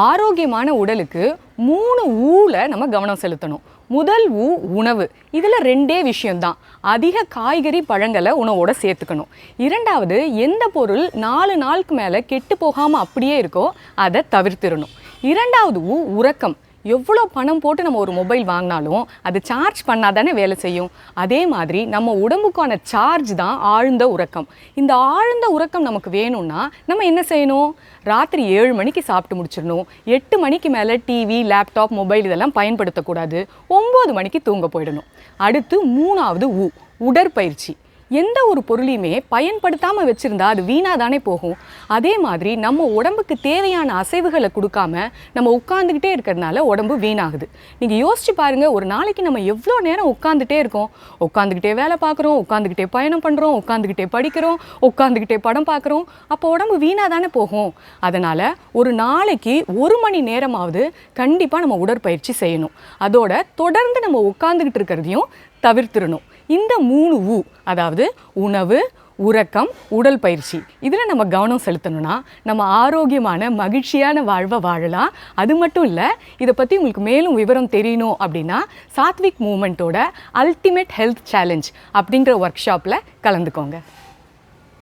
ஆரோக்கியமான உடலுக்கு 3 ஊல நம்ம கவனம் செலுத்தணும். முதல் ஊ உணவு. இதில் 2 விஷயம்தான். அதிக காய்கறி பழங்களை உணவோட சேர்த்துக்கணும். இரண்டாவது, எந்த பொருள் 4 நாளுக்கு மேலே கெட்டு போகாமல் அப்படியே இருக்கோ அதை தவிர்த்திடணும். இரண்டாவது ஊ உறக்கம். எவ்வளோ பணம் போட்டு நம்ம ஒரு மொபைல் வாங்கினாலும் அது சார்ஜ் பண்ணால் தானே வேலை செய்யும். அதே மாதிரி நம்ம உடம்புக்கான சார்ஜ் தான் ஆழ்ந்த உறக்கம். இந்த ஆழ்ந்த உறக்கம் நமக்கு வேணும்னா நம்ம என்ன செய்யணும்? ராத்திரி 7 மணிக்கு சாப்பிட்டு முடிச்சிடணும். 8 மணிக்கு மேலே டிவி, லேப்டாப், மொபைல் இதெல்லாம் பயன்படுத்தக்கூடாது. 9 மணிக்கு தூங்க போயிடணும். அடுத்து 3வது உடற்பயிற்சி. எந்த ஒரு பொருளையுமே பயன்படுத்தாமல் வச்சுருந்தா அது வீணாக தானே போகும். அதே மாதிரி நம்ம உடம்புக்கு தேவையான அசைவுகளை கொடுக்காம நம்ம உட்காந்துக்கிட்டே இருக்கிறதுனால உடம்பு வீணாகுது. நீங்கள் யோசிச்சு பாருங்கள், ஒரு நாளைக்கு நம்ம எவ்வளோ நேரம் உட்காந்துட்டே இருக்கோம். உட்காந்துக்கிட்டே வேலை பார்க்குறோம், உட்காந்துக்கிட்டே பயணம் பண்ணுறோம், உட்காந்துக்கிட்டே படிக்கிறோம், உட்காந்துக்கிட்டே படம் பார்க்குறோம். அப்போ உடம்பு வீணாக தானே போகும். அதனால் ஒரு நாளைக்கு 1 மணி நேரமாவது கண்டிப்பாக நம்ம உடற்பயிற்சி செய்யணும். அதோட தொடர்ந்து நம்ம உட்காந்துக்கிட்டு இருக்கிறதையும் தவிர்த்திடணும். இந்த 3 ஊ, அதாவது உணவு, உறக்கம், உடல் பயிற்சி, இதில் நம்ம கவனம் செலுத்தணும்னா நம்ம ஆரோக்கியமான மகிழ்ச்சியான வாழ்வை வாழலாம். அது மட்டும் இல்லை, இதை பற்றி உங்களுக்கு மேலும் விவரம் தெரியணும் அப்படின்னா சாத்விக் மூமெண்ட்டோட அல்டிமேட் ஹெல்த் சேலஞ்ச் அப்படிங்கிற ஒர்க் ஷாப்பில் கலந்துக்கோங்க.